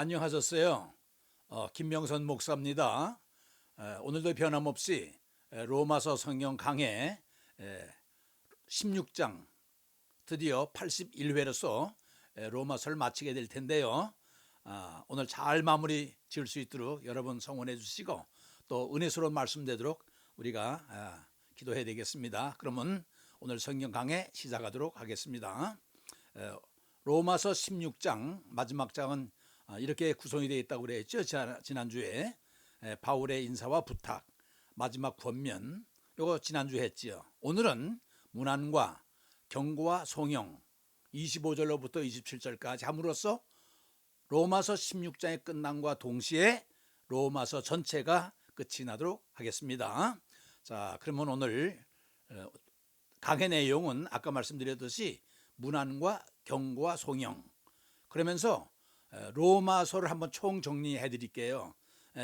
안녕하셨어요. 김명선 목사입니다. 오늘도 변함없이 로마서 성경 강해 16장 드디어 81회로서 로마서를 마치게 될 텐데요. 오늘 잘 마무리 지을 수 있도록 여러분 성원해 주시고 또 은혜스러운 말씀 되도록 우리가 기도해야 되겠습니다. 그러면 오늘 성경 강해 시작하도록 하겠습니다. 로마서 16장 마지막 장은 이렇게 구성이 되어 있다고 그랬죠. 지난주에 바울의 인사와 부탁, 마지막 권면, 이거 지난주에 했지요. 오늘은 문안과 경고와 송영 25절로부터 27절까지 함으로써 로마서 16장의 끝남과 동시에 로마서 전체가 끝이 나도록 하겠습니다. 자, 그러면 오늘 강의 내용은 아까 말씀드렸듯이 문안과 경고와 송영, 그러면서 로마서를 한번 총정리해 드릴게요.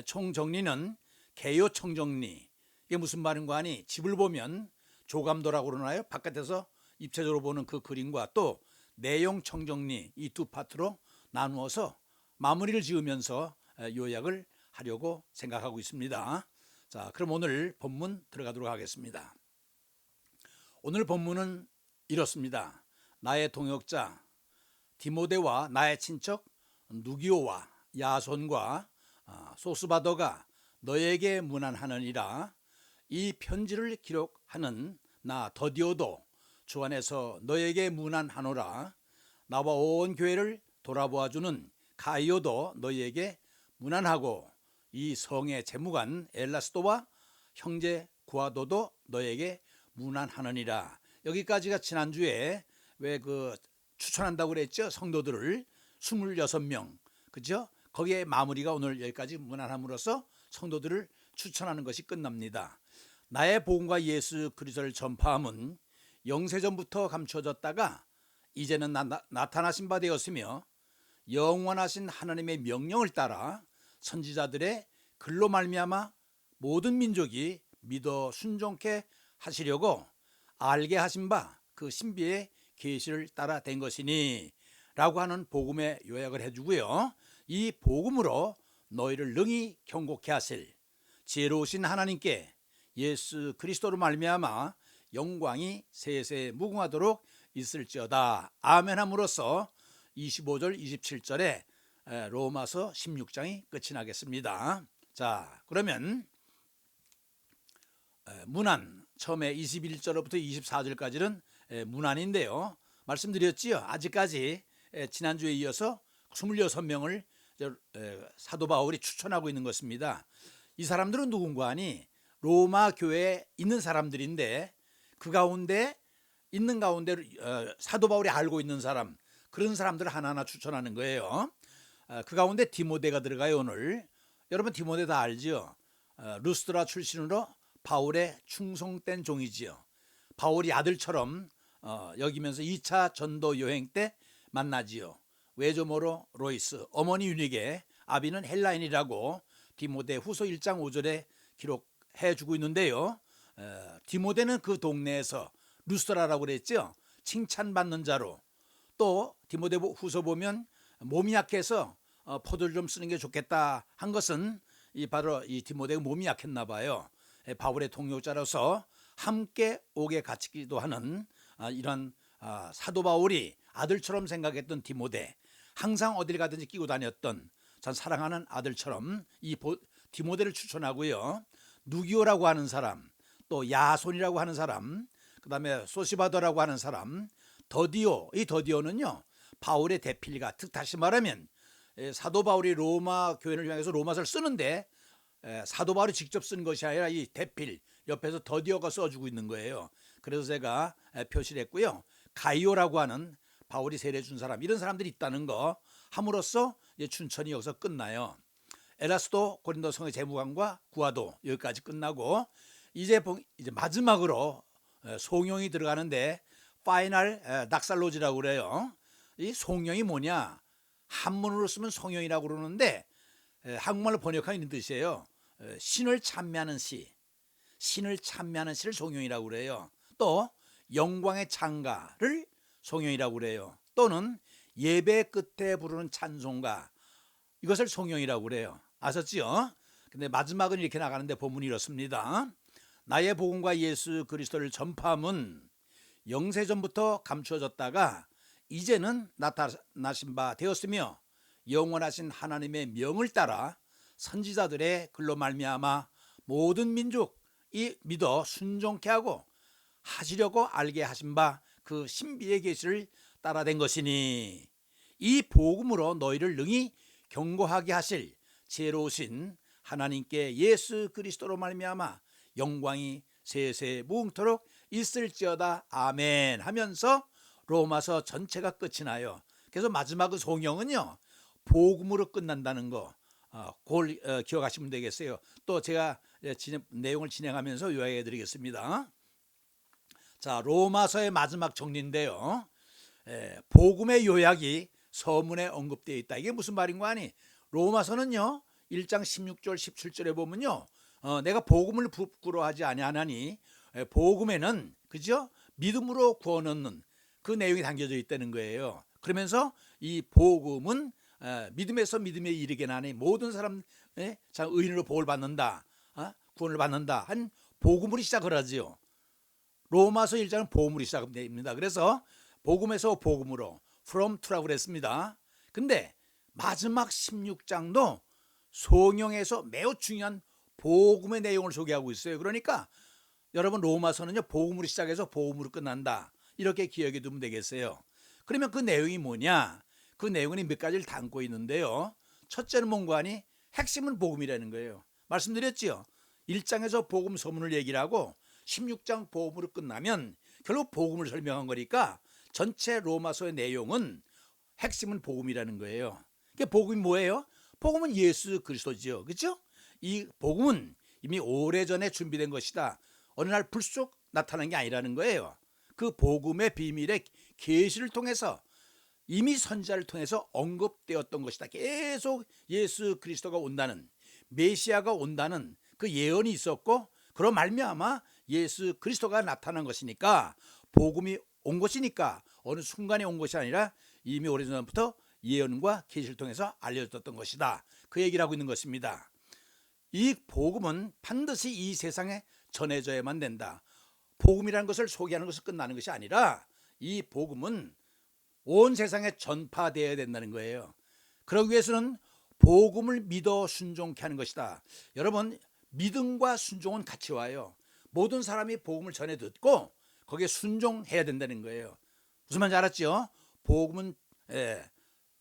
총정리는 개요총정리. 이게 무슨 말인가 하니, 집을 보면 조감도라고 그러나요? 바깥에서 입체적으로 보는 그 그림과 또 내용 총정리, 이 두 파트로 나누어서 마무리를 지으면서 요약을 하려고 생각하고 있습니다. 자, 그럼 오늘 본문 들어가도록 하겠습니다. 오늘 본문은 이렇습니다. 나의 동역자 디모데와 나의 친척 누기오와 야손과 소스바더가 너에게 문안하느니라. 이 편지를 기록하는 나 더디오도 주 안에서 너에게 문안하노라. 나와 온 교회를 돌아보아주는 가이오도 너희에게 문안하고 이 성의 재무관 엘라스도와 형제 구아도도 너에게 문안하느니라. 여기까지가 지난주에 왜 추천한다고 그랬죠? 성도들을 26명, 그죠? 거기에 마무리가 오늘 여기까지 문안함으로써 성도들을 추천하는 것이 끝납니다. 나의 복음과 예수 그리스도를 전파함은 영세전부터 감춰졌다가 이제는 나타나신 바 되었으며 영원하신 하나님의 명령을 따라 선지자들의 글로 말미암아 모든 민족이 믿어 순종케 하시려고 알게 하신 바 그 신비의 계시를 따라 된 것이니 라고 하는 복음의 요약을 해주고요. 이 복음으로 너희를 능히 경고케 하실 지혜로우신 하나님께 예수 그리스도로 말미암아 영광이 세세 무궁하도록 있을지어다. 아멘 함으로써 25절 27절에 로마서 16장이 끝이 나겠습니다. 자, 그러면 문안 처음에 21절부터 24절까지는 문안인데요. 말씀드렸지요. 아직까지 지난주에 이어서 26명을 사도 바울이 추천하고 있는 것입니다. 이 사람들은 누군가 하니 로마 교회에 있는 사람들인데 그 가운데 있는 가운데 사도 바울이 알고 있는 사람, 그런 사람들을 하나하나 추천하는 거예요. 그 가운데 디모데가 들어가요. 오늘 여러분 디모데 다 알지요. 루스드라 출신으로 바울의 충성된 종이지요. 바울이 아들처럼 여기면서 2차 전도 여행 때 만나지요. 외조모로 로이스, 어머니 유닉의 아비는 헬라인이라고 디모데 후서 1장 5절에 기록해 주고 있는데요. 디모데는 그 동네에서 루스드라라고 그랬죠. 칭찬받는 자로, 또 디모데 후서 보면 몸이 약해서 포도를 좀 쓰는 게 좋겠다 한 것은 바로 이 디모데가 몸이 약했나 봐요. 바울의 동역자로서 함께 옥에 갇히기도 하는 이런 사도 바울이 아들처럼 생각했던 디모데, 항상 어딜 가든지 끼고 다녔던 참 사랑하는 아들처럼 이 디모데를 추천하고요. 누기오라고 하는 사람, 또 야손이라고 하는 사람, 그 다음에 소시바더라고 하는 사람, 더디오, 이 더디오는요 바울의 대필가, 즉 다시 말하면 사도 바울이 로마 교회를 향해서 로마서를 쓰는데 사도 바울이 직접 쓴 것이 아니라 이 대필 옆에서 더디오가 써주고 있는 거예요. 그래서 제가 표시를 했고요. 가이오라고 하는 바울이 세례 준 사람, 이런 사람들이 있다는 거 함으로써 춘천이 여기서 끝나요. 에라스도 고린도 성의 재무관과 구아도 여기까지 끝나고 이제 마지막으로 송영이 들어가는데 파이널 낙살로지라고 그래요. 이 송영이 뭐냐? 한문으로 쓰면 송영이라고 그러는데 한국말로 번역하면 이런 뜻이에요. 신을 찬미하는 시, 신을 찬미하는 시를 송영이라고 그래요. 또 영광의 창가를 송영이라고 그래요. 또는 예배 끝에 부르는 찬송가, 이것을 성령이라고 그래요. 아셨지요? 근데 마지막은 이렇게 나가는데 본문이 이렇습니다. 나의 복음과 예수 그리스도를 전파함은 영세전부터 감추어졌다가 이제는 나타나신 바 되었으며 영원하신 하나님의 명을 따라 선지자들의 글로 말미암아 모든 민족이 믿어 순종케 하고 하시려고 알게 하신 바 그 신비의 계시를 따라된 것이니 이 복음으로 너희를 능히 경고하게 하실 지혜로우신 하나님께 예수 그리스도로 말미암아 영광이 세세 무궁토록 있을지어다 아멘 하면서 로마서 전체가 끝이 나요. 그래서 마지막은 성경은요 복음으로 끝난다는 거 그걸 기억하시면 되겠어요. 또 제가 내용을 진행하면서 요약해 드리겠습니다. 자, 로마서의 마지막 정리인데요. 복음의 요약이 서문에 언급되어 있다. 이게 무슨 말인가 하니 로마서는요 1장 16절 17절에 보면요 내가 복음을 부끄러워하지 아니하나니 복음에는 그죠? 믿음으로 구원 얻는 그 내용이 담겨져 있다는 거예요. 그러면서 이 복음은 믿음에서 믿음에 이르게 하니 모든 사람 의인으로 복을 받는다, 구원을 받는다 한 복음으로 시작을 하지요. 로마서 1장은 복음으로 시작됩니다. 그래서 복음에서 복음으로 from to라고 그랬습니다. 근데 마지막 16장도 성경에서 매우 중요한 복음의 내용을 소개하고 있어요. 그러니까 여러분 로마서는요 복음으로 시작해서 복음으로 끝난다 이렇게 기억해 두면 되겠어요. 그러면 그 내용이 뭐냐? 그 내용은 몇 가지를 담고 있는데요. 첫째는 뭔가 하니 핵심은 복음이라는 거예요. 말씀드렸지요. 1장에서 복음 서문을 얘기를 하고 16장 복음으로 끝나면 결국 복음을 설명한 거니까 전체 로마서의 내용은 핵심은 복음이라는 거예요. 그게 복음이 뭐예요? 복음은 예수 그리스도지요. 그렇죠? 이 복음은 이미 오래전에 준비된 것이다. 어느 날 불쑥 나타난 게 아니라는 거예요. 그 복음의 비밀의 계시를 통해서 이미 선지자를 통해서 언급되었던 것이다. 계속 예수 그리스도가 온다는 메시아가 온다는 그 예언이 있었고 그로 말미암아 예수 그리스도가 나타난 것이니까 복음이 온 것이니까 어느 순간에 온 것이 아니라 이미 오래전부터 예언과 계시를 통해서 알려졌던 것이다. 그 얘기를 하고 있는 것입니다. 이 복음은 반드시 이 세상에 전해져야만 된다. 복음이라는 것을 소개하는 것을 끝나는 것이 아니라 이 복음은 온 세상에 전파되어야 된다는 거예요. 그러기 위해서는 복음을 믿어 순종케 하는 것이다. 여러분 믿음과 순종은 같이 와요. 모든 사람이 복음을 전해 듣고 거기에 순종해야 된다는 거예요. 무슨 말인지 알았죠? 복음은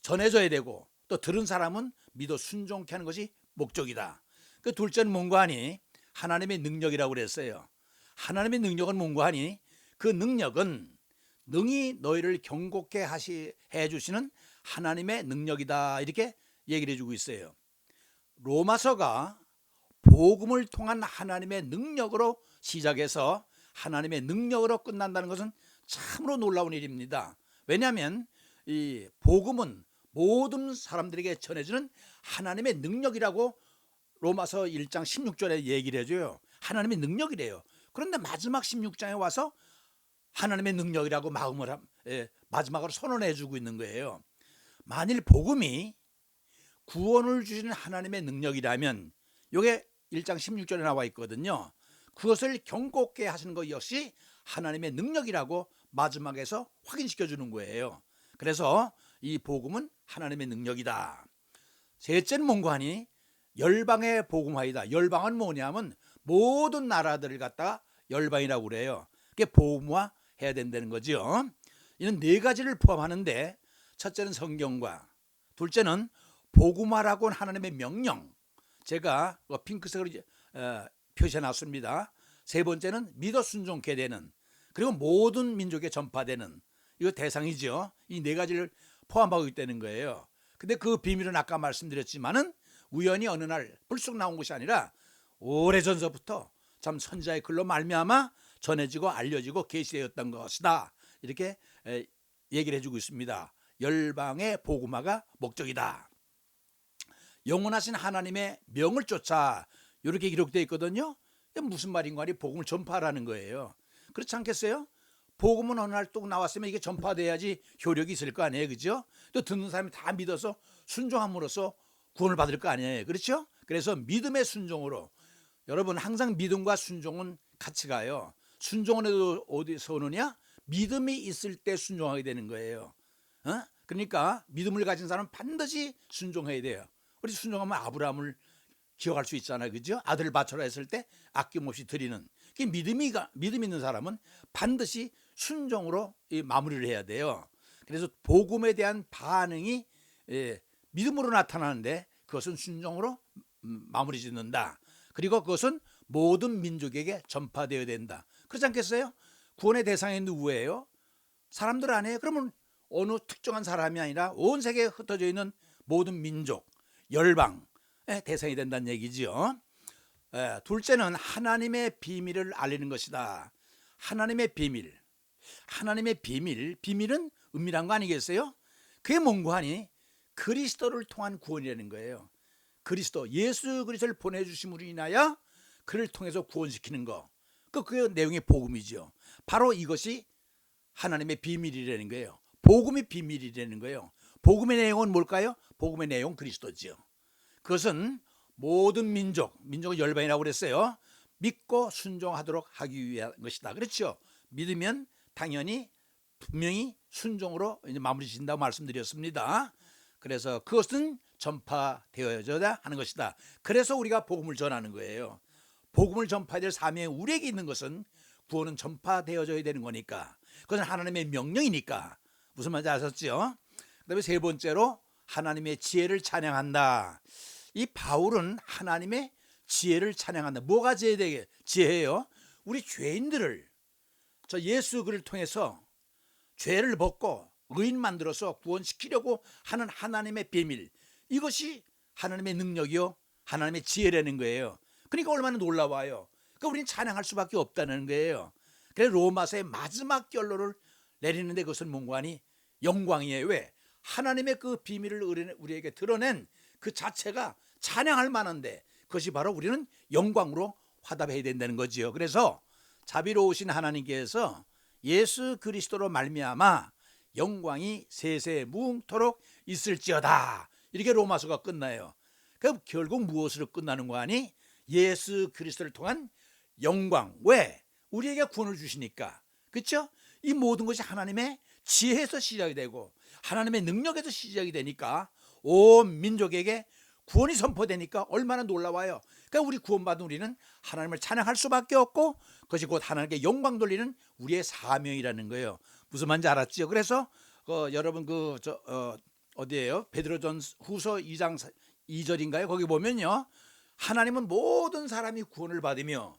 전해져야 되고 또 들은 사람은 믿어 순종케 하는 것이 목적이다. 그 둘째는 뭔가 하니 하나님의 능력이라고 그랬어요. 하나님의 능력은 뭔가 하니 그 능력은 능히 너희를 경고케 해주시는 하나님의 능력이다 이렇게 얘기를 해주고 있어요. 로마서가 복음을 통한 하나님의 능력으로 시작해서 하나님의 능력으로 끝난다는 것은 참으로 놀라운 일입니다. 왜냐하면 이 복음은 모든 사람들에게 전해지는 하나님의 능력이라고 로마서 1장 16절에 얘기를 해줘요. 하나님의 능력이래요. 그런데 마지막 16장에 와서 하나님의 능력이라고 마지막으로 선언해 주고 있는 거예요. 만일 복음이 구원을 주시는 하나님의 능력이라면 이게 1장 16절에 나와 있거든요. 그것을 경고케 하시는 것 역시 하나님의 능력이라고 마지막에서 확인시켜 주는 거예요. 그래서 이 복음은 하나님의 능력이다. 셋째는 뭔가 하니 열방의 복음화이다. 열방은 뭐냐면 모든 나라들을 갖다가 열방이라고 그래요. 그게 복음화 해야 된다는 거죠. 이는 네 가지를 포함하는데 첫째는 성경과 둘째는 복음화라고 하나님의 명령. 제가 핑크색으로 표시해 놨습니다. 세 번째는 믿어 순종케 되는 그리고 모든 민족에 전파되는 이거 대상이죠. 이 네 가지를 포함하고 있다는 거예요. 근데 그 비밀은 아까 말씀드렸지만은 우연히 어느 날 불쑥 나온 것이 아니라 오래전서부터 참 선지자의 글로 말미암아 전해지고 알려지고 계시되었던 것이다. 이렇게 얘기를 해주고 있습니다. 열방의 복음화가 목적이다. 영원하신 하나님의 명을 쫓아 이렇게 기록되어 있거든요. 무슨 말인가 하니 복음을 전파하라는 거예요. 그렇지 않겠어요? 복음은 어느 날 또 나왔으면 이게 전파돼야지 효력이 있을 거 아니에요. 그죠? 또 듣는 사람이 다 믿어서 순종함으로써 구원을 받을 거 아니에요. 그렇죠? 그래서 믿음의 순종으로, 여러분 항상 믿음과 순종은 같이 가요. 순종은 어디서 오느냐? 믿음이 있을 때 순종하게 되는 거예요. 그러니까 믿음을 가진 사람은 반드시 순종해야 돼요. 우리 순종하면 아브라함을 기억할 수 있잖아요. 그죠? 아들을 바쳐라 했을 때 아낌없이 드리는. 믿음 있는 사람은 반드시 순종으로 마무리를 해야 돼요. 그래서 복음에 대한 반응이 믿음으로 나타나는데 그것은 순종으로 마무리 짓는다. 그리고 그것은 모든 민족에게 전파되어야 된다. 그렇지 않겠어요? 구원의 대상이 누구예요? 사람들 아니에요? 그러면 어느 특정한 사람이 아니라 온 세계에 흩어져 있는 모든 민족, 열방의 대상이 된다는 얘기죠. 둘째는 하나님의 비밀을 알리는 것이다. 하나님의 비밀. 하나님의 비밀은 은밀한 거 아니겠어요? 그게 뭔고 하니 그리스도를 통한 구원이라는 거예요. 그리스도, 예수 그리스도를 보내주심으로 인하여 그를 통해서 구원시키는 거. 그 내용의 복음이죠. 바로 이것이 하나님의 비밀이라는 거예요. 복음이 비밀이라는 거예요. 복음의 내용은 뭘까요? 복음의 내용 그리스도죠. 그것은 모든 민족은 열방이라고 그랬어요. 믿고 순종하도록 하기 위한 것이다. 그렇죠? 믿으면 당연히 분명히 순종으로 이제 마무리 짓는다고 말씀드렸습니다. 그래서 그것은 전파되어져야 하는 것이다. 그래서 우리가 복음을 전하는 거예요. 복음을 전파해야 될 사명이 우리에게 있는 것은 구원은 전파되어져야 되는 거니까. 그것은 하나님의 명령이니까. 무슨 말인지 아셨죠? 그다음에 세 번째로 하나님의 지혜를 찬양한다. 이 바울은 하나님의 지혜를 찬양한다. 뭐가 지혜예요? 우리 죄인들을 저 예수 그를 통해서 죄를 벗고 의인 만들어서 구원시키려고 하는 하나님의 비밀, 이것이 하나님의 능력이요 하나님의 지혜라는 거예요. 그러니까 얼마나 놀라워요. 그러니까 우리는 찬양할 수밖에 없다는 거예요. 그래서 로마서의 마지막 결론을 내리는데 그것은 뭔가 하니 영광이에요. 왜? 하나님의 그 비밀을 우리에게 드러낸 그 자체가 찬양할 만한데 그것이 바로 우리는 영광으로 화답해야 된다는 거지요. 그래서 자비로우신 하나님께서 예수 그리스도로 말미암아 영광이 세세 무궁토록 있을지어다. 이렇게 로마서가 끝나요. 그럼 결국 무엇으로 끝나는 거 아니? 예수 그리스도를 통한 영광. 왜? 우리에게 구원을 주시니까. 그렇죠? 이 모든 것이 하나님의 지혜에서 시작이 되고 하나님의 능력에서 시작이 되니까 온 민족에게 구원이 선포되니까 얼마나 놀라워요. 그러니까 우리 구원받은 우리는 하나님을 찬양할 수밖에 없고 그것이 곧 하나님께 영광 돌리는 우리의 사명이라는 거예요. 무슨 말인지 알았죠? 그래서 여러분 어디예요? 베드로전후서 2장 2절인가요? 거기 보면요. 하나님은 모든 사람이 구원을 받으며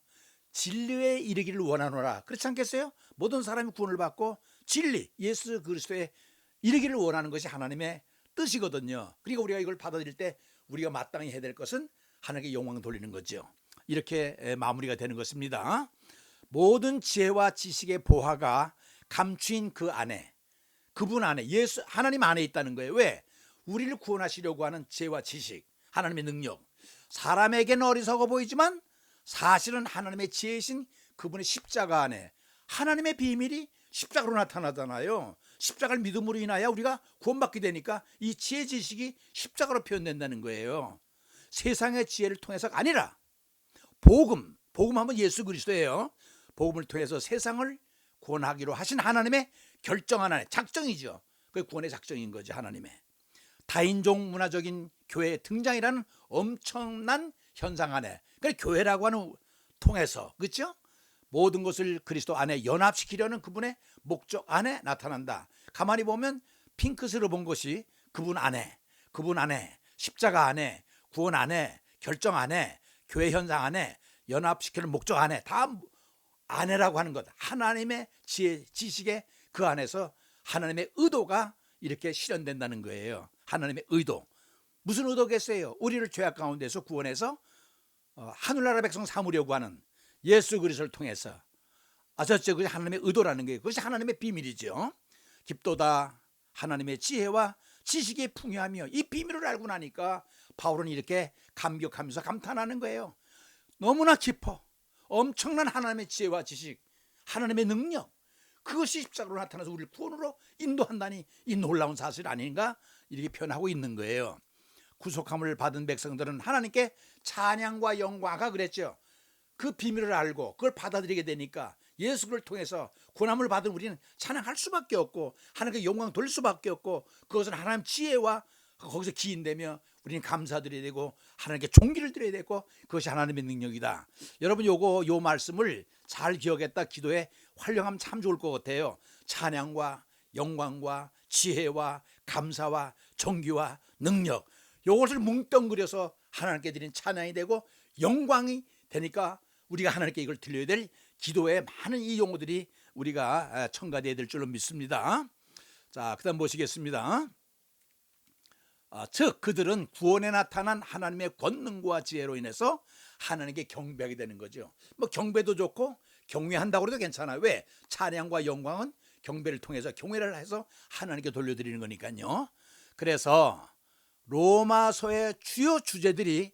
진리에 이르기를 원하노라. 그렇지 않겠어요? 모든 사람이 구원을 받고 진리, 예수 그리스도에 이르기를 원하는 것이 하나님의 뜻이거든요. 그러니까 우리가 이걸 받아들일 때 우리가 마땅히 해야 될 것은 하나님께 영광 돌리는 거죠. 이렇게 마무리가 되는 것입니다. 모든 지혜와 지식의 보화가 감추인 그 안에, 그분 안에, 예수 하나님 안에 있다는 거예요. 왜? 우리를 구원하시려고 하는 지혜와 지식, 하나님의 능력. 사람에게는 어리석어 보이지만 사실은 하나님의 지혜이신 그분의 십자가 안에 하나님의 비밀이 십자가로 나타나잖아요. 십자가를 믿음으로 인하여 우리가 구원받게 되니까 이 지혜 지식이 십자가로 표현된다는 거예요. 세상의 지혜를 통해서가 아니라 복음하면 예수 그리스도예요. 복음을 통해서 세상을 구원하기로 하신 하나님의 결정한 안에 작정이죠. 그게 구원의 작정인 거죠. 하나님의 다인종 문화적인 교회의 등장이라는 엄청난 현상 안에, 그러니까 교회라고 하는 통해서, 그렇죠? 모든 것을 그리스도 안에 연합시키려는 그분의 목적 안에 나타난다. 가만히 보면 핑크스로 본 것이 그분 안에 십자가 안에 구원 안에 결정 안에 교회 현상 안에 연합시키는 목적 안에 다 안에라고 하는 것. 하나님의 지혜 지식의 그 안에서 하나님의 의도가 이렇게 실현된다는 거예요. 하나님의 의도. 무슨 의도겠어요? 우리를 죄악 가운데서 구원해서 하늘나라 백성 삼으려고 하는 예수 그리스도를 통해서. 아셨죠? 그게 하나님의 의도라는 게 그것이 하나님의 비밀이죠. 깊도다 하나님의 지혜와 지식이 풍요하며, 이 비밀을 알고 나니까 바울은 이렇게 감격하면서 감탄하는 거예요. 너무나 깊어. 엄청난 하나님의 지혜와 지식, 하나님의 능력, 그것이 십자가로 나타나서 우리를 구원으로 인도한다니 이 놀라운 사실 아닌가, 이렇게 표현하고 있는 거예요. 구속함을 받은 백성들은 하나님께 찬양과 영광, 아까 그랬죠. 그 비밀을 알고 그걸 받아들이게 되니까 예수를 통해서 구원함을 받은 우리는 찬양할 수밖에 없고 하나님께 영광 돌릴 수밖에 없고, 그것은 하나님 지혜와 거기서 기인되며 우리는 감사드려야 되고 하나님께 존귀를 드려야 되고, 그것이 하나님의 능력이다. 여러분 요 말씀을 잘 기억했다 기도에 활용하면 참 좋을 것 같아요. 찬양과 영광과 지혜와 감사와 존귀와 능력, 요것을 뭉뚱그려서 하나님께 드린 찬양이 되고 영광이 되니까 우리가 하나님께 이걸 드려야 될 기도에 많은 이 용어들이 우리가 첨가되어야 될 줄로 믿습니다. 자, 그다음 보시겠습니다. 즉 그들은 구원에 나타난 하나님의 권능과 지혜로 인해서 하나님께 경배하게 되는 거죠. 뭐 경배도 좋고 경외한다고 해도 괜찮아요. 왜? 찬양과 영광은 경배를 통해서 경외를 해서 하나님께 돌려드리는 거니까요. 그래서 로마서의 주요 주제들이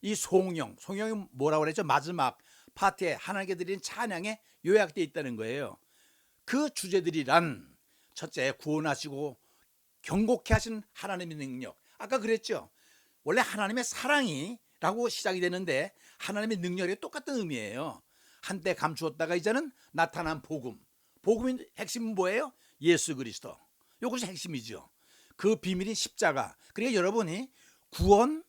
이 송영이 뭐라고 그랬죠? 마지막 파트에 하나님께 드리는 찬양에 요약되어 있다는 거예요. 그 주제들이란 첫째, 구원하시고 경고케 하신 하나님의 능력. 아까 그랬죠. 원래 하나님의 사랑이라고 시작이 되는데 하나님의 능력이 똑같은 의미예요. 한때 감추었다가 이제는 나타난 복음. 복음의 핵심은 뭐예요? 예수 그리스도. 이것이 핵심이죠. 그 비밀인 십자가. 그러니까 여러분이 구원,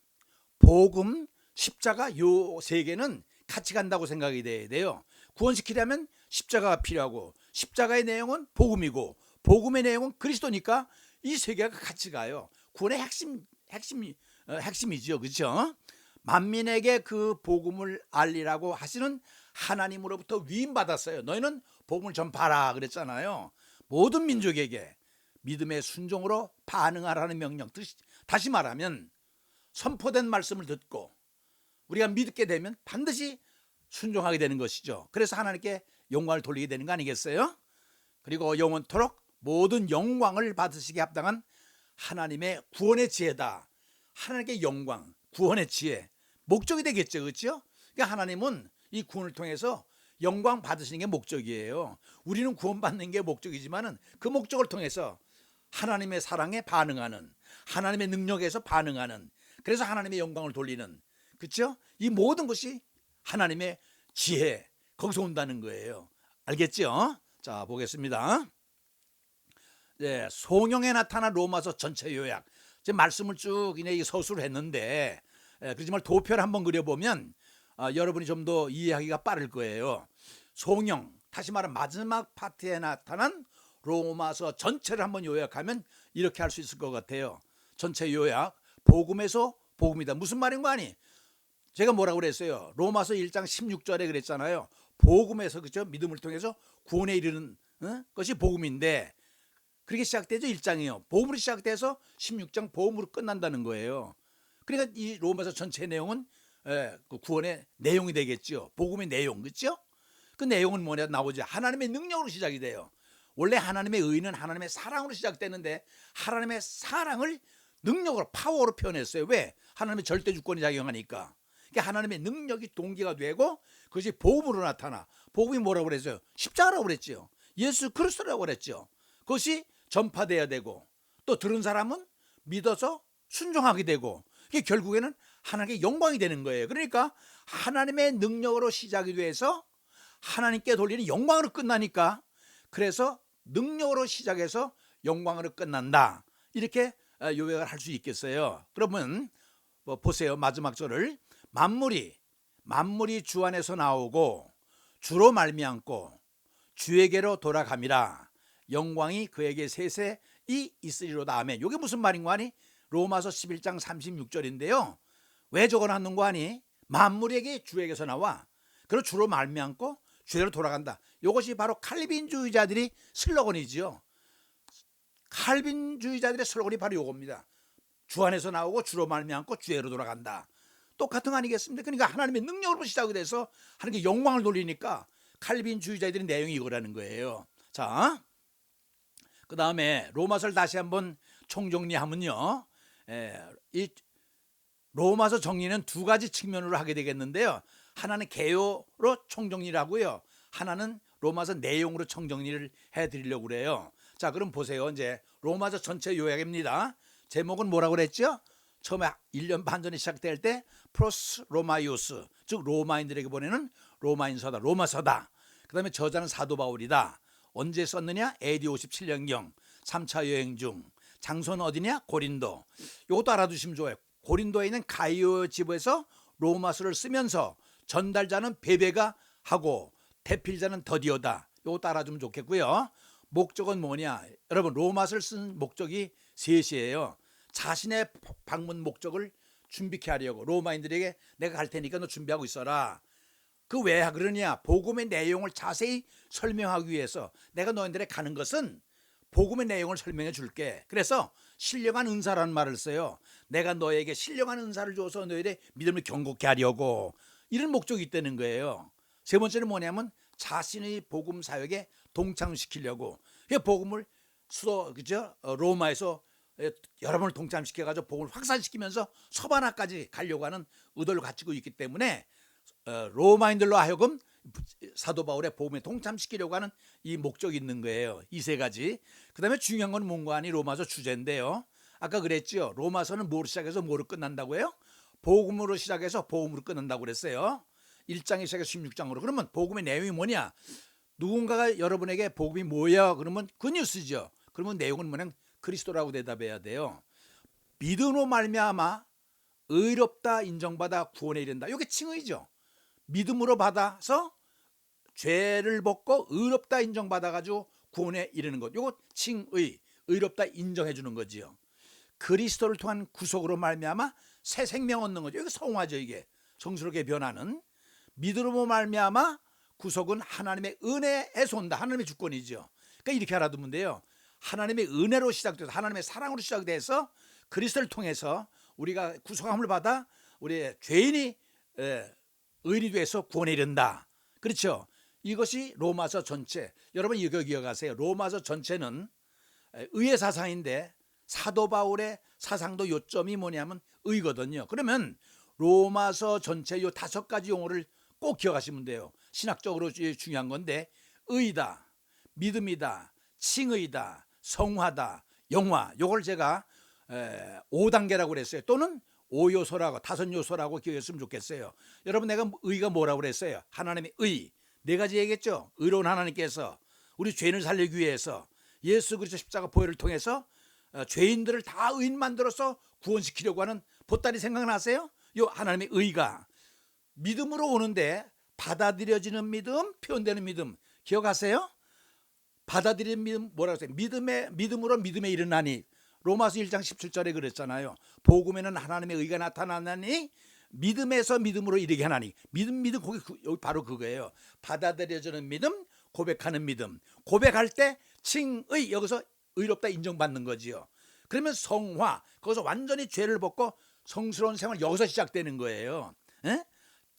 복음, 십자가 요 세 개는 같이 간다고 생각이 돼야 돼요. 구원시키려면 십자가가 필요하고 십자가의 내용은 복음이고 복음의 내용은 그리스도니까 이 세 개가 같이 가요. 구원의 핵심이죠. 그렇죠? 만민에게 그 복음을 알리라고 하시는 하나님으로부터 위임 받았어요. 너희는 복음을 전파하라 그랬잖아요. 모든 민족에게 믿음의 순종으로 반응하라는 명령. 다시 말하면 선포된 말씀을 듣고 우리가 믿게 되면 반드시 순종하게 되는 것이죠. 그래서 하나님께 영광을 돌리게 되는 거 아니겠어요? 그리고 영원토록 모든 영광을 받으시기에 합당한 하나님의 구원의 지혜다. 하나님께 영광, 구원의 지혜, 목적이 되겠죠. 그렇죠? 그러니까 하나님은 이 구원을 통해서 영광 받으시는 게 목적이에요. 우리는 구원받는 게 목적이지만은 그 목적을 통해서 하나님의 사랑에 반응하는, 하나님의 능력에서 반응하는, 그래서 하나님의 영광을 돌리는, 그렇죠? 이 모든 것이 하나님의 지혜, 거기서 온다는 거예요. 알겠죠? 자, 보겠습니다. 네, 송영에 나타난 로마서 전체 요약. 지금 말씀을 쭉 서술을 했는데 그렇지만 도표를 한번 그려보면 여러분이 좀 더 이해하기가 빠를 거예요. 송영, 다시 말하면 마지막 파트에 나타난 로마서 전체를 한번 요약하면 이렇게 할 수 있을 것 같아요. 전체 요약, 복음에서 복음이다. 무슨 말인 거 아니? 제가 뭐라고 그랬어요? 로마서 1장 16절에 그랬잖아요. 복음에서, 그렇죠? 믿음을 통해서 구원에 이르는 것이 복음인데 그렇게 시작되죠. 1장이요. 복음으로 시작돼서 16장 복음으로 끝난다는 거예요. 그러니까 이 로마서 전체 내용은 그 구원의 내용이 되겠죠. 복음의 내용, 그렇죠? 그 내용은 뭐냐 나오죠. 하나님의 능력으로 시작이 돼요. 원래 하나님의 의는 하나님의 사랑으로 시작되는데 하나님의 사랑을 능력으로, 파워로 표현했어요. 왜? 하나님의 절대 주권이 작용하니까. 그러니까 하나님의 능력이 동기가 되고 그것이 복음으로 나타나. 복음이 뭐라고 그랬어요? 십자가라고 그랬죠. 예수 그리스도라고 그랬죠. 그것이 전파돼야 되고 또 들은 사람은 믿어서 순종하게 되고, 이게 결국에는 하나님께 영광이 되는 거예요. 그러니까 하나님의 능력으로 시작이 돼서 하나님께 돌리는 영광으로 끝나니까, 그래서 능력으로 시작해서 영광으로 끝난다. 이렇게 요약을 할 수 있겠어요. 그러면 보세요. 마지막 절을 만물이 주 안에서 나오고 주로 말미암고 주에게로 돌아감이라. 영광이 그에게 세세 있으리로다. 아멘. 이게 무슨 말인 거 아니? 로마서 11장 36절인데요. 왜 적어놨는 거 아니? 만물에게 주에게서 나와. 그리고 주로 말미암고 주로 돌아간다. 이것이 바로 칼빈주의자들이 슬로건이지요. 칼빈주의자들의 슬로건이 바로 이겁니다. 주 안에서 나오고 주로 말미암고 주로 돌아간다. 똑같은 거 아니겠습니까? 그러니까 하나님의 능력으로 시작이 돼서 하나님께 영광을 돌리니까 칼빈주의자들의 내용이 이거라는 거예요. 자, 그 다음에 로마서를 다시 한번 총정리하면요, 이 로마서 정리는 두 가지 측면으로 하게 되겠는데요. 하나는 개요로 총정리를 하고요, 하나는 로마서 내용으로 총정리를 해드리려고 그래요. 자, 그럼 보세요. 이제 로마서 전체 요약입니다. 제목은 뭐라고 그랬죠? 처음에 1년 반 전에 시작될 때 프로스 로마이오스, 즉 로마인들에게 보내는 로마인서다, 로마서다. 그 다음에 저자는 사도 바울이다. 언제 썼느냐? AD 57년경 3차 여행 중. 장소는 어디냐? 고린도. 이것도 알아두시면 좋아요. 고린도에 있는 가이오 지부에서 로마서를 쓰면서 전달자는 베베가 하고 대필자는 더디오다. 이것도 알아두면 좋겠고요. 목적은 뭐냐? 여러분, 로마서를 쓴 목적이 셋이에요. 자신의 방문 목적을 준비케 하려고, 로마인들에게 내가 갈 테니까 너 준비하고 있어라. 그 왜 그러냐? 복음의 내용을 자세히 설명하기 위해서. 내가 너희들에게 가는 것은 복음의 내용을 설명해 줄게. 그래서 신령한 은사라는 말을 써요. 내가 너에게 신령한 은사를 줘서 너희들의 믿음을 견고케 하려고. 이런 목적이 있다는 거예요. 세 번째는 뭐냐면 자신의 복음 사역에 동참시키려고. 복음을 그죠? 로마에서 여러분을 동참시켜가지고 복음을 확산시키면서 서바나까지 가려고 하는 의도를 갖추고 있기 때문에 로마인들로 하여금 사도 바울의 복음에 동참시키려고 하는 이 목적이 있는 거예요. 이 세 가지. 그 다음에 중요한 건 뭔가 하니 로마서 주제인데요. 아까 그랬죠. 로마서는 뭐로 시작해서 뭐로 끝난다고요? 복음으로 시작해서 복음으로 끝난다고 그랬어요. 1장에 시작해서 16장으로. 그러면 복음의 내용이 뭐냐? 누군가가 여러분에게 복음이 뭐야? 그러면 그 뉴스죠. 그러면 내용은 뭐냐? 그리스도라고 대답해야 돼요. 믿음으로 말미암아 의롭다 인정받아 구원에 이른다. 이게 칭의죠. 믿음으로 받아서 죄를 벗고 의롭다 인정받아가지고 구원에 이르는 것. 이거 칭의, 의롭다 인정해 주는 거지요. 그리스도를 통한 구속으로 말미암아 새 생명 얻는 거죠. 이거 성화죠. 이게 성스럽게 변하는. 믿음으로 말미암아 구속은 하나님의 은혜에서 온다. 하나님의 주권이죠. 그러니까 이렇게 알아두면 돼요. 하나님의 은혜로 시작돼서 하나님의 사랑으로 시작돼서 그리스도를 통해서 우리가 구속함을 받아 우리의 죄인이 의인이 돼서 구원에 이른다. 그렇죠? 이것이 로마서 전체. 여러분 이거 기억하세요. 로마서 전체는 의의 사상인데 사도 바울의 사상도 요점이 뭐냐면 의거든요. 그러면 로마서 전체 요 5가지 용어를 꼭 기억하시면 돼요. 신학적으로 중요한 건데 의다, 믿음이다, 칭의다, 성화다, 영화. 요걸 제가 5단계라고 그랬어요. 또는 5요소라고 5요소라고 기억했으면 좋겠어요. 여러분 내가 의가 뭐라고 그랬어요? 하나님의 의. 4가지 얘기했죠. 의로운 하나님께서 우리 죄인을 살리기 위해서 예수 그리스도 십자가 보혈을 통해서 죄인들을 다 의인 만들어서 구원시키려고 하는 보따리 생각나세요? 요 하나님의 의가 믿음으로 오는데 받아들여지는 믿음, 표현되는 믿음 기억하세요? 받아들이는 믿음 뭐라고 했어요? 믿음으로 믿음에 이르나니. 로마서 1장 17절에 그랬잖아요. 복음에는 하나님의 의가 나타나나니 믿음에서 믿음으로 이르게 하나니. 믿음 거기 바로 그거예요. 받아들여지는 믿음, 고백하는 믿음. 고백할 때 칭의, 여기서 의롭다 인정받는 거지요. 그러면 성화, 거기서 완전히 죄를 벗고 성스러운 생활 여기서 시작되는 거예요. 에?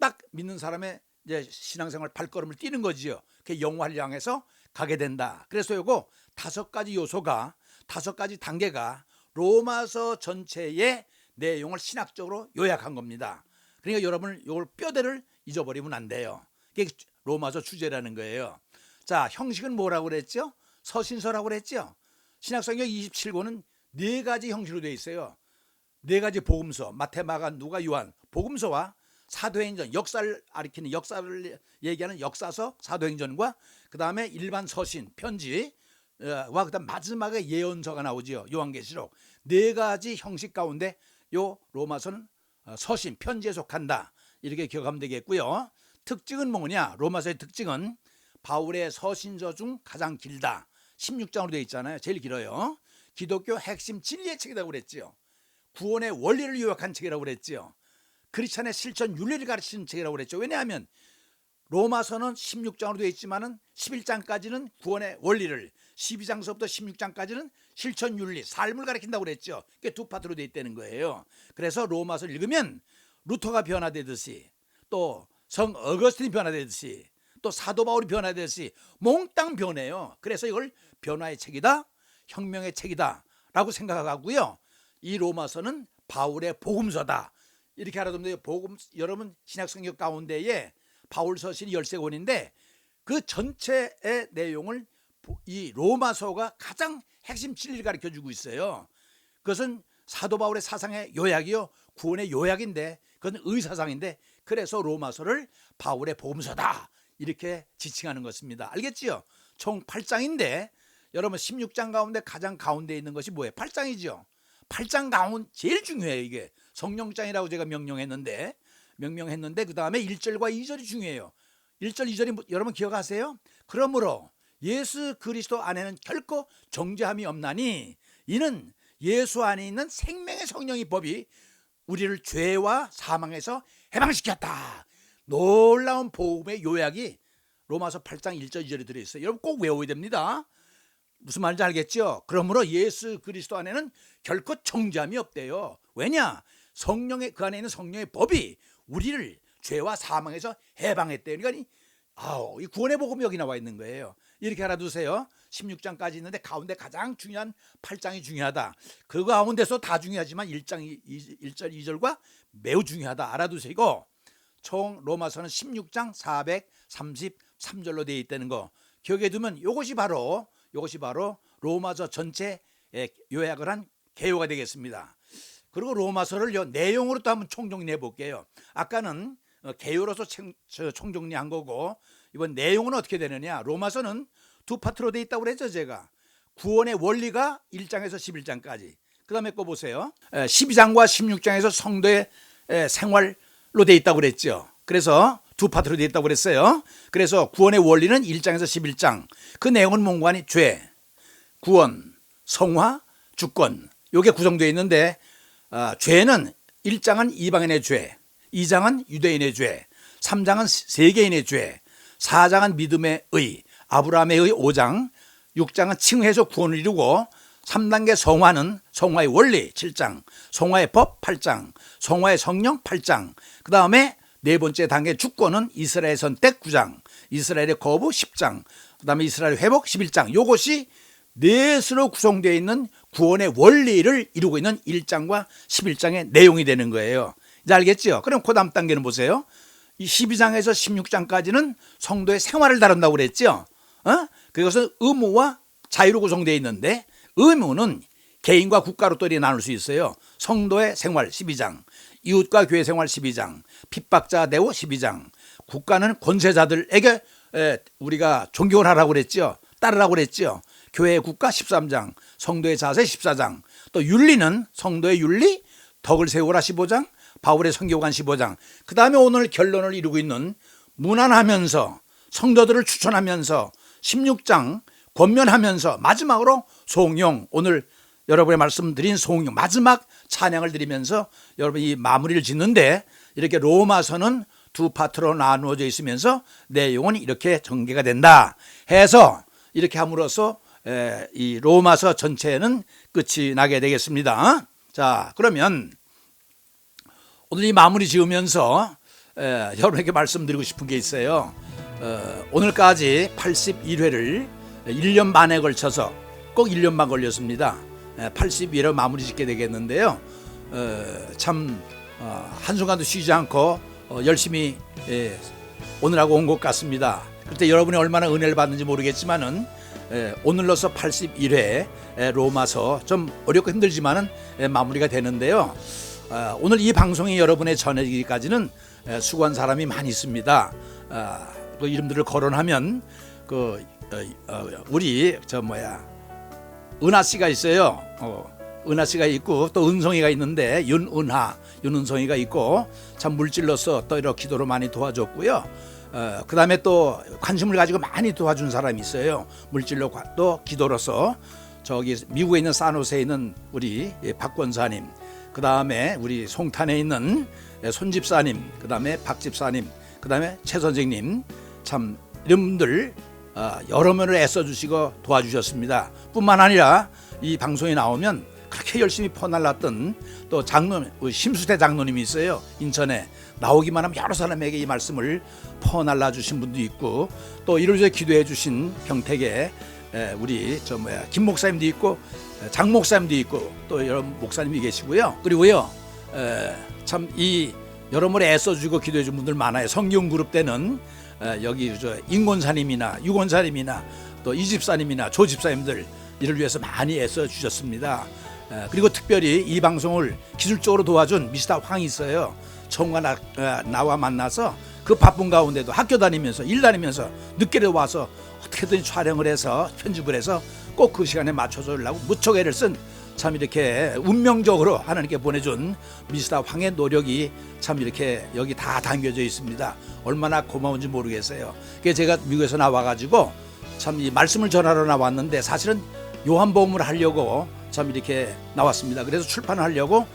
딱 믿는 사람의 이제 신앙생활 발걸음을 띄는 거지요. 그 영화를 향해서 가게 된다. 그래서 요거 5가지 요소가 5가지 단계가 로마서 전체의 내용을 신학적으로 요약한 겁니다. 그러니까 여러분 이걸 뼈대를 잊어버리면 안 돼요. 이게 로마서 주제라는 거예요. 자, 형식은 뭐라고 그랬죠? 서신서라고 그랬죠? 신약성경 27권은 4가지 형식으로 되어 있어요. 4가지 복음서, 마태, 마가, 누가, 요한. 복음서와 사도행전, 역사를 가리키는 역사를 얘기하는 역사서, 사도행전과 그 다음에 일반 서신, 편지와 그다음 마지막에 예언서가 나오죠. 요한계시록. 4가지 형식 가운데 요 로마서는 서신, 편지에 속한다. 이렇게 기억하면 되겠고요. 특징은 뭐냐? 로마서의 특징은 바울의 서신서 중 가장 길다. 16장으로 되어 있잖아요. 제일 길어요. 기독교 핵심 진리의 책이라고 그랬죠. 구원의 원리를 요약한 책이라고 그랬죠. 크리스찬의 실천 윤리를 가르치는 책이라고 그랬죠. 왜냐하면 로마서는 16장으로 되어 있지만은 11장까지는 구원의 원리를, 12장서부터 16장까지는 실천 윤리, 삶을 가르친다고 그랬죠. 그게 2파트로 되어 있다는 거예요. 그래서 로마서를 읽으면 루터가 변화되듯이, 또 성 어거스틴이 변화되듯이, 또 사도 바울이 변화되듯이 몽땅 변해요. 그래서 이걸 변화의 책이다, 혁명의 책이다 라고 생각하고요. 이 로마서는 바울의 복음서다. 이렇게 알아두면 돼요. 복음, 여러분 신약성경 가운데에 바울 서신이 13권인데 그 전체의 내용을 이 로마서가 가장 핵심 진리를 가르쳐주고 있어요. 그것은 사도 바울의 사상의 요약이요, 구원의 요약인데 그건 의사상인데, 그래서 로마서를 바울의 복음서다 이렇게 지칭하는 것입니다. 알겠지요? 총 8장인데 여러분 16장 가운데 가장 가운데 있는 것이 뭐예요? 8장이죠. 8장 가운데 제일 중요해요. 이게 성령장이라고 제가 명명했는데 그 다음에 1절과 2절이 중요해요. 1절 2절이 여러분 기억하세요? 그러므로 예수 그리스도 안에는 결코 정죄함이 없나니 이는 예수 안에 있는 생명의 성령의 법이 우리를 죄와 사망에서 해방시켰다. 놀라운 복음의 요약이 로마서 8장 1절 2절에 들어있어요. 여러분 꼭 외워야 됩니다. 무슨 말인지 알겠죠? 그러므로 예수 그리스도 안에는 결코 정죄함이 없대요. 왜냐? 성령의, 그 안에 있는 성령의 법이 우리를 죄와 사망에서 해방했대요. 그러니까 이 구원의 복음이 여기 나와 있는 거예요. 이렇게 알아두세요. 16장까지 있는데 가운데 가장 중요한 8장이 중요하다. 그 가운데서 다 중요하지만 1장 1절 2절과 매우 중요하다. 알아두시고 총 로마서는 16장 433절로 되어 있다는 거 기억해 두면 이것이 바로 로마서 전체 요약을 한 개요가 되겠습니다. 그리고 로마서를 내용으로 또 한번 총정리해 볼게요. 아까는 개요로서 총정리한 거고 이번 내용은 어떻게 되느냐. 로마서는 두 파트로 되어 있다고 그랬죠. 제가 구원의 원리가 1장에서 11장까지, 그 다음에 거 보세요. 12장과 16장에서 성도의 생활로 되어 있다고 그랬죠. 그래서 두 파트로 되어 있다고 그랬어요. 그래서 구원의 원리는 1장에서 11장, 그 내용은 뭔가니 죄, 구원, 성화, 주권, 이게 구성되어 있는데 죄는 1장은 이방인의 죄, 2장은 유대인의 죄, 3장은 세계인의 죄, 4장은 믿음의 의, 아브라함의 의 5장, 6장은 칭해서 구원을 이루고 3단계 성화는 성화의 원리 7장, 성화의 법 8장, 성화의 성령 8장, 그 다음에 네 번째 단계 주권은 이스라엘 선택 9장, 이스라엘의 거부 10장, 그 다음에 이스라엘 회복 11장. 이것이 넷으로 구성되어 있는 구원의 원리를 이루고 있는 1장과 11장의 내용이 되는 거예요. 이제 알겠죠? 그럼 그 다음 단계는 보세요. 이 12장에서 16장까지는 성도의 생활을 다룬다고 그랬죠. 그것은 의무와 자유로 구성되어 있는데 의무는 개인과 국가로 또 나눌 수 있어요. 성도의 생활 12장, 이웃과 교회 생활 12장, 핍박자 대우 12장, 국가는 권세자들에게 우리가 존경을 하라고 그랬죠. 따르라고 그랬죠. 교회의 국가 13장, 성도의 자세 14장, 또 윤리는 성도의 윤리, 덕을 세우라 15장, 바울의 성교관 15장, 그 다음에 오늘 결론을 이루고 있는 문안하면서 성도들을 추천하면서 16장 권면하면서 마지막으로 송영, 오늘 여러분의 말씀드린 송영 마지막 찬양을 드리면서 여러분 이 마무리를 짓는데 이렇게 로마서는 두 파트로 나누어져 있으면서 내용은 이렇게 전개가 된다 해서 이렇게 함으로써 이 로마서 전체는 끝이 나게 되겠습니다. 자, 그러면 오늘 이 마무리 지으면서 여러분에게 말씀드리고 싶은 게 있어요. 오늘까지 81회를 1년 반에 걸쳐서 꼭 1년 반 걸렸습니다. 82회로 마무리 짓게 되겠는데요. 참 한순간도 쉬지 않고 열심히 오늘하고 온 것 같습니다. 그때 여러분이 얼마나 은혜를 받는지 모르겠지만은 오늘로서 81회 로마서 좀 어렵고 힘들지만은 마무리가 되는데요. 오늘 이 방송이 여러분의 전해지기까지는 수고한 사람이 많이 있습니다. 그 이름들을 거론하면 우리 은하 씨가 있어요. 은하 씨가 있고 또 은송이가 있는데 윤은송이가 있고 참 물질로서 또 이렇게 기도로 많이 도와줬고요. 그 다음에 또 관심을 가지고 많이 도와준 사람이 있어요. 물질로 또 기도로서 저기 미국에 있는 산호세에 있는 우리 박 권사님, 그 다음에 우리 송탄에 있는 손 집사님, 그 다음에 박 집사님, 그 다음에 최 선생님, 참 이런 분들 여러 면을 애써주시고 도와주셨습니다. 뿐만 아니라 이 방송에 나오면 그렇게 열심히 퍼날랐던 또 심수태 장로님이 있어요. 인천에 나오기만 하면 여러 사람에게 이 말씀을 퍼날라 주신 분도 있고 또 이를 위해 기도해 주신 평택에 우리 김 목사님도 있고 장 목사님도 있고 또 여러 목사님이 계시고요. 그리고요 참 이 여러모로 애써주고 기도해 준 분들 많아요. 성경 그룹 때는 여기 인권사님이나 유권사님이나 또 이집사님이나 조집사님들 이를 위해서 많이 애써 주셨습니다. 그리고 특별히 이 방송을 기술적으로 도와준 미스터 황이 있어요. 처음과 나와 만나서 그 바쁜 가운데도 학교 다니면서 일 다니면서 늦게라도 와서 어떻게든 촬영을 해서 편집을 해서 꼭 그 시간에 맞춰서 하려고 무척 애를 쓴, 참 이렇게 운명적으로 하나님께 보내준 미스터 황의 노력이 참 이렇게 여기 다 담겨져 있습니다. 얼마나 고마운지 모르겠어요. 그래서 제가 미국에서 나와가지고 참 이 말씀을 전하러 나왔는데 사실은 요한복음을 하려고 참 이렇게 나왔습니다. 그래서 출판을 하려고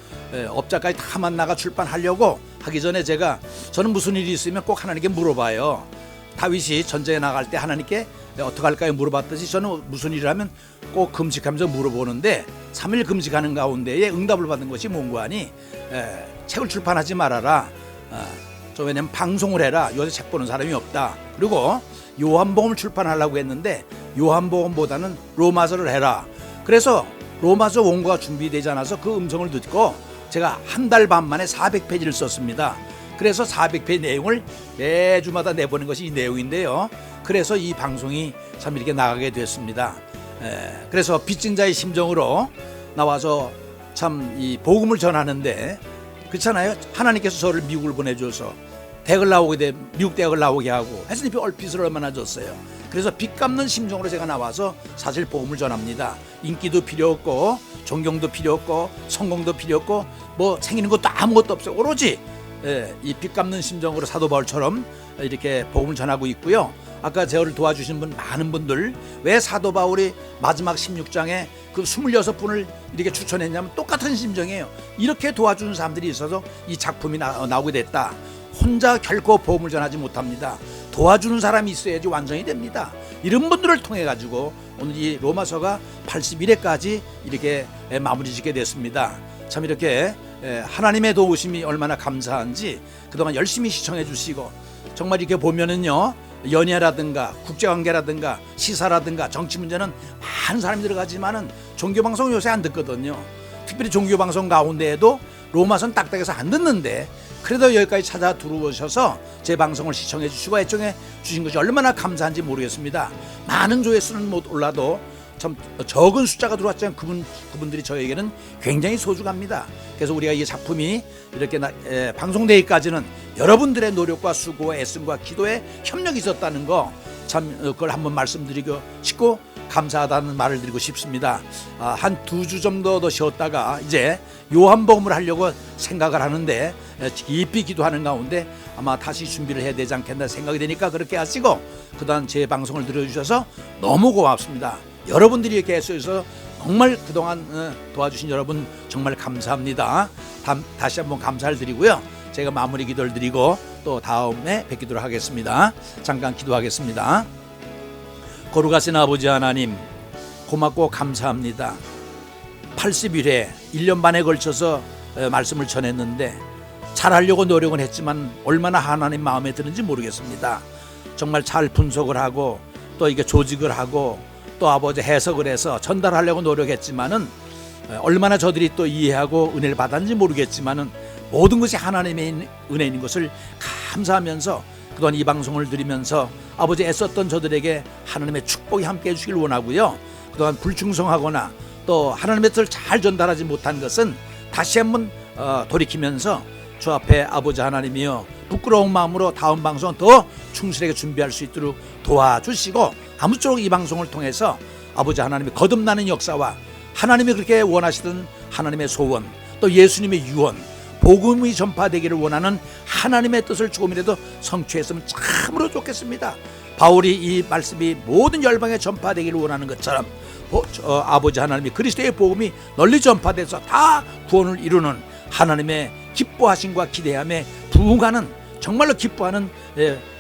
업자까지 다 만나가 출판하려고 하기 전에 저는 무슨 일이 있으면 꼭 하나님께 물어봐요. 다윗이 전쟁에 나갈 때 하나님께 어떻게 할까요 물어봤듯이 저는 무슨 일을 하면 꼭 금식하면서 물어보는데 3일 금식하는 가운데에 응답을 받은 것이 뭔고 하니 책을 출판하지 말아라. 왜냐면 방송을 해라. 요새 책 보는 사람이 없다. 그리고 요한복음을 출판하려고 했는데 요한복음보다는 로마서를 해라. 그래서 로마서 원고가 준비되지 않아서 그 음성을 듣고 제가 한 달 반 만에 400페이지를 썼습니다. 그래서 400페이지 내용을 매주마다 내보는 것이 이 내용인데요. 그래서 이 방송이 참 이렇게 나가게 됐습니다. 그래서 빚진 자의 심정으로 나와서 참 이 복음을 전하는데 그렇잖아요. 하나님께서 저를 미국을 보내줘서 미국 대학을 나오게 하고 해서 얼핏을 얼마나 줬어요. 그래서 빚 갚는 심정으로 제가 나와서 사실 복음을 전합니다. 인기도 필요 없고 존경도 필요 없고 성공도 필요 없고 뭐 생기는 것도 아무것도 없어요. 오로지 이 빚 갚는 심정으로 사도 바울처럼 이렇게 복음을 전하고 있고요. 아까 저를 도와주신 많은 분들, 왜 사도 바울이 마지막 16장에 그 26분을 이렇게 추천했냐면 똑같은 심정이에요. 이렇게 도와주는 사람들이 있어서 이 작품이 나오게 됐다. 혼자 결코 복음을 전하지 못합니다. 도와주는 사람이 있어야지 완성이 됩니다. 이런 분들을 통해 가지고 오늘 이 로마서가 81회까지 이렇게 마무리 짓게 됐습니다. 참 이렇게 하나님의 도우심이 얼마나 감사한지 그동안 열심히 시청해 주시고, 정말 이렇게 보면은요, 연예라든가 국제관계라든가 시사라든가 정치 문제는 많은 사람이 들어가지만은 종교방송 요새 안 듣거든요. 특별히 종교방송 가운데에도 로마서는 딱딱해서 안 듣는데 그래도 여기까지 찾아 들어오셔서 제 방송을 시청해 주시고 애청해 주신 것이 얼마나 감사한지 모르겠습니다. 많은 조회수는 못 올라도 참 적은 숫자가 들어왔지만 그분들이 저에게는 굉장히 소중합니다. 그래서 우리가 이 작품이 이렇게 방송되기까지는 여러분들의 노력과 수고와 애씀과 기도에 협력이 있었다는 거, 참 그걸 한번 말씀드리고 싶고 감사하다는 말을 드리고 싶습니다. 한 2주 정도 더 쉬었다가 이제 요한복음을 하려고 생각을 하는데 깊이 기도하는 가운데 아마 다시 준비를 해야 되지 않겠나 생각이 되니까 그렇게 하시고, 그동안 제 방송을 들어주셔서 너무 고맙습니다. 여러분들이 이렇게 애써서 정말 그동안 도와주신 여러분 정말 감사합니다. 다시 한번 감사를 드리고요. 제가 마무리 기도를 드리고 또 다음에 뵙기도록 하겠습니다. 잠깐 기도하겠습니다. 거룩하신 아버지 하나님, 고맙고 감사합니다. 81회 1년 반에 걸쳐서 말씀을 전했는데 잘하려고 노력은 했지만 얼마나 하나님 마음에 드는지 모르겠습니다. 정말 잘 분석을 하고 또 이게 조직을 하고 또 아버지 해석을 해서 전달하려고 노력했지만은 얼마나 저들이 또 이해하고 은혜를 받았는지 모르겠지만은 모든 것이 하나님의 은혜인 것을 감사하면서 그동안 이 방송을 드리면서 아버지 애썼던 저들에게 하나님의 축복이 함께 해주길 원하고요. 그동안 불충성하거나 또 하나님의 뜻을 잘 전달하지 못한 것은 다시 한번 돌이키면서 주 앞에 아버지 하나님이여 부끄러운 마음으로 다음 방송 더 충실하게 준비할 수 있도록 도와주시고, 아무쪼록 이 방송을 통해서 아버지 하나님의 거듭나는 역사와 하나님이 그렇게 원하시던 하나님의 소원, 또 예수님의 유언, 복음이 전파되기를 원하는 하나님의 뜻을 조금이라도 성취했으면 참으로 좋겠습니다. 바울이 이 말씀이 모든 열방에 전파되기를 원하는 것처럼 아버지 하나님이 그리스도의 복음이 널리 전파돼서 다 구원을 이루는 하나님의 기뻐하심과 기대함에 부응하는, 정말로 기뻐하는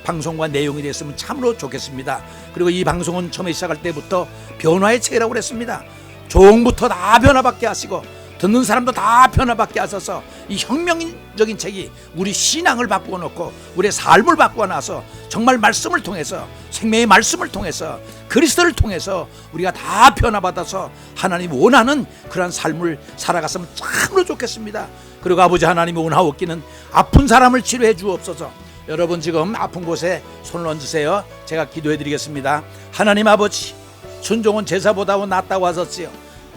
방송과 내용이 됐으면 참으로 좋겠습니다. 그리고 이 방송은 처음에 시작할 때부터 변화의 책이라고 그랬습니다. 종부터 다 변화받게 하시고 듣는 사람도 다 변화받게 하셔서 이 혁명적인 책이 우리 신앙을 바꾸어 놓고 우리의 삶을 바꾸어 놔서 정말 말씀을 통해서, 생명의 말씀을 통해서, 그리스도를 통해서 우리가 다 변화받아서 하나님 원하는 그런 삶을 살아갔으면 참으로 좋겠습니다. 그리고 아버지 하나님이 원하옵기는 아픈 사람을 치료해 주옵소서. 여러분 지금 아픈 곳에 손을 얹으세요. 제가 기도해 드리겠습니다. 하나님 아버지, 순종은 제사보다 낫다고 하셨지요.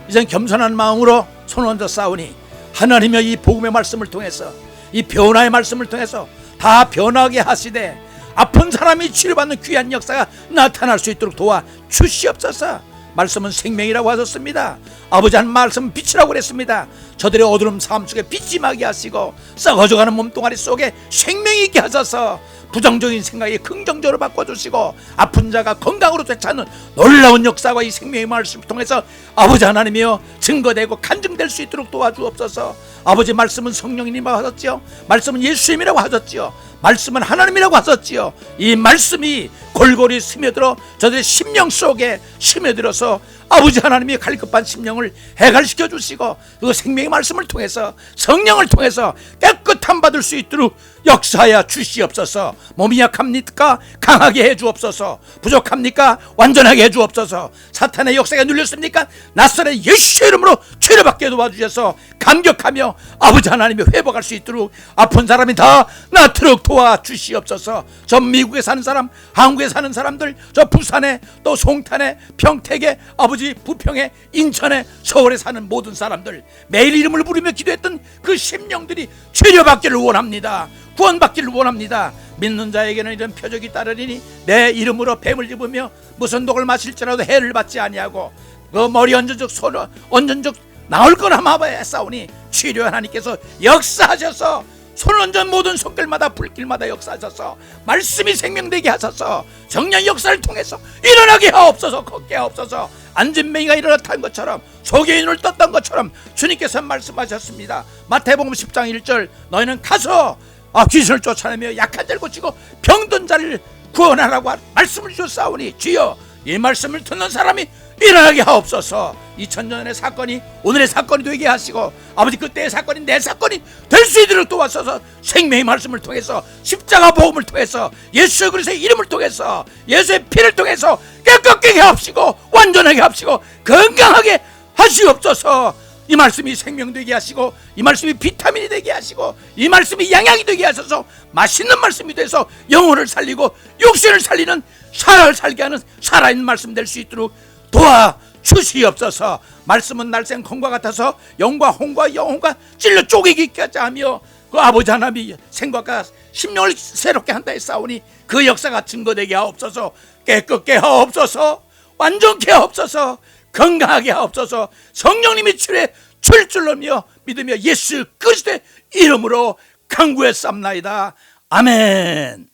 이젠 겸손한 마음으로 손을 얹어 싸우니 하나님의 이 복음의 말씀을 통해서, 이 변화의 말씀을 통해서 다 변하게 하시되 아픈 사람이 치료받는 귀한 역사가 나타날 수 있도록 도와 주시옵소서. 말씀은 생명이라고 하셨습니다. 아버지 한 말씀은 빛이라고 그랬습니다. 저들의 어두운 삶 속에 빛이 임하게 하시고 썩어져가는 몸뚱아리 속에 생명이 있게 하셔서 부정적인 생각이 긍정적으로 바꿔주시고 아픈 자가 건강으로 되찾는 놀라운 역사와 이 생명의 말씀을 통해서 아버지 하나님이여 증거되고 간증될 수 있도록 도와주옵소서. 아버지 말씀은 성령님이라고 하셨지요. 말씀은 예수님이라고 하셨지요. 말씀은 하나님이라고 하셨지요. 이 말씀이 골고루 스며들어 저들의 심령 속에 스며들어서 아버지 하나님이 갈급한 심령을 해갈시켜 주시고 그 생명의 말씀을 통해서 성령을 통해서 깨끗함 받을 수 있도록 역사하여 주시옵소서. 몸이 약합니까? 강하게 해주옵소서. 부족합니까? 완전하게 해주옵소서. 사탄의 역사가 눌렸습니까? 낯설의 예수의 이름으로 치료받게 도와주셔서 감격하며 아버지 하나님이 회복할 수 있도록 아픈 사람이 다 낫도록 도와주시옵소서. 저 미국에 사는 사람, 한국에 사는 사람들, 저 부산에 또 송탄에 평택에 아버지 부평에 인천에 서울에 사는 모든 사람들 매일 이름을 부르며 기도했던 그 심령들이 치료받기를 원합니다. 구원받기를 원합니다. 믿는 자에게는 이런 표적이 따르리니 내 이름으로 뱀을 집으며 무슨 독을 마실지라도 해를 받지 아니하고 그 머리 얹은적 손 얹은적 나올 거나 마봐야 싸우니 치료 하나님께서 역사하셔서 손 얹은 모든 손길마다 불길마다 역사하셔서 말씀이 생명되게 하셔서 정령 역사를 통해서 일어나게 하옵소서. 걷게 하옵소서. 안진맹이가 일어났던 것처럼 소경이 눈을 떴던 것처럼 주님께서 말씀하셨습니다. 마태복음 10장 1절 너희는 가서 귀신을 쫓아내며 약한 자를 고치고 병든 자를 구원하라고 말씀을 주셨사오니 주여 이 말씀을 듣는 사람이 일어나게 하옵소서. 2000년의 사건이 오늘의 사건이 되게 하시고 아버지 그때의 사건이 내 사건이 될 수 있도록 도와주셔서 생명의 말씀을 통해서 십자가 복음을 통해서 예수 그리스도의 이름을 통해서 예수의 피를 통해서 깨끗하게 하옵시고 완전하게 하옵시고 건강하게 하시옵소서. 이 말씀이 생명되게 하시고 이 말씀이 비타민이 되게 하시고 이 말씀이 양약이 되게 하셔서 맛있는 말씀이 돼서 영혼을 살리고 육신을 살리는 살아를 살게 하는 살아있는 말씀 될 수 있도록 도와주시옵소서. 말씀은 날쌘 검과 같아서 영과 홍과 영혼과 찔러 쪼개기 있게 하며 그 아버지 하나님이 생각과 심령을 새롭게 한다 했사오니 그 역사가 증거되게 하옵소서. 깨끗게 하옵소서. 완전케 하옵소서. 건강하게 하옵소서. 성령님이 치료해 줄 줄로 믿으며 예수 그리스도의 이름으로 간구했사옵나이다. 아멘.